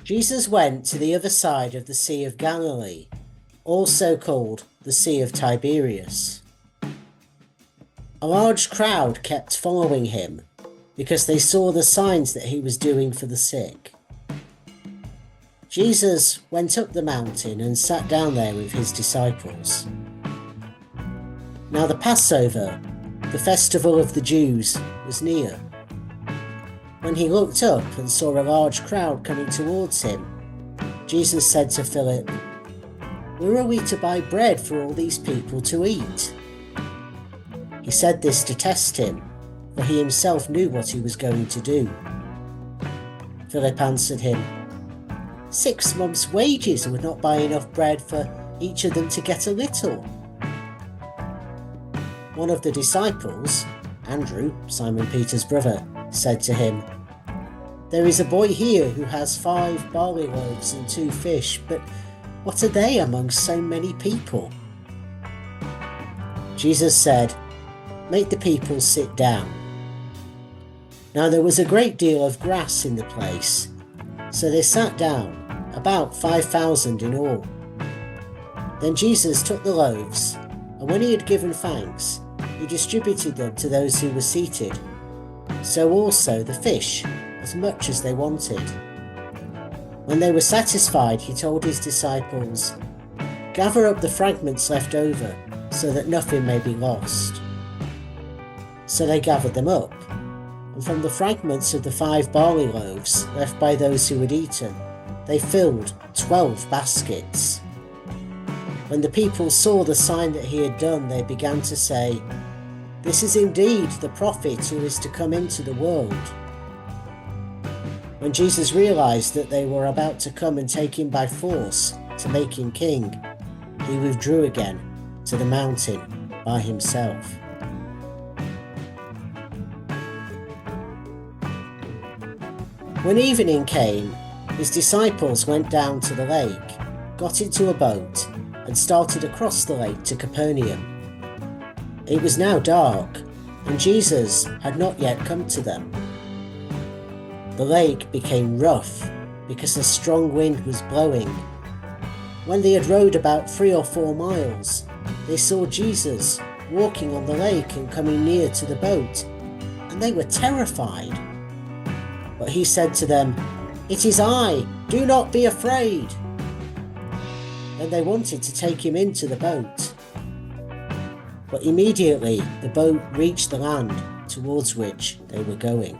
Jesus went to the other side of the Sea of Galilee, also called the Sea of Tiberias. A large crowd kept following him because they saw the signs that he was doing for the sick. Jesus went up the mountain and sat down there with his disciples. Now the Passover, the festival of the Jews, was near. When he looked up and saw a large crowd coming towards him, Jesus said to Philip, "Where are we to buy bread for all these people to eat?" He said this to test him, for he himself knew what he was going to do. Philip answered him, 6 months' wages would not buy enough bread for each of them to get a little. One of the disciples, Andrew, Simon Peter's brother, said to him, "There is a boy here who has 5 barley loaves and 2 fish, but what are they among so many people?" Jesus said, "Make the people sit down." Now there was a great deal of grass in the place, so they sat down, about 5,000 in all. Then Jesus took the loaves, and when he had given thanks, he distributed them to those who were seated. So also the fish, as much as they wanted. When they were satisfied, he told his disciples, "Gather up the fragments left over, so that nothing may be lost." So they gathered them up, and from the fragments of the 5 barley loaves left by those who had eaten, they filled 12 baskets. When the people saw the sign that he had done, they began to say, "This is indeed the prophet who is to come into the world." When Jesus realized that they were about to come and take him by force to make him king, he withdrew again to the mountain by himself. When evening came, his disciples went down to the lake, got into a boat, and started across the lake to Capernaum. It was now dark, and Jesus had not yet come to them. The lake became rough because a strong wind was blowing. When they had rowed about 3 or 4 miles, they saw Jesus walking on the lake and coming near to the boat, and they were terrified. But he said to them, "It is I, do not be afraid." Then they wanted to take him into the boat. But immediately the boat reached the land towards which they were going.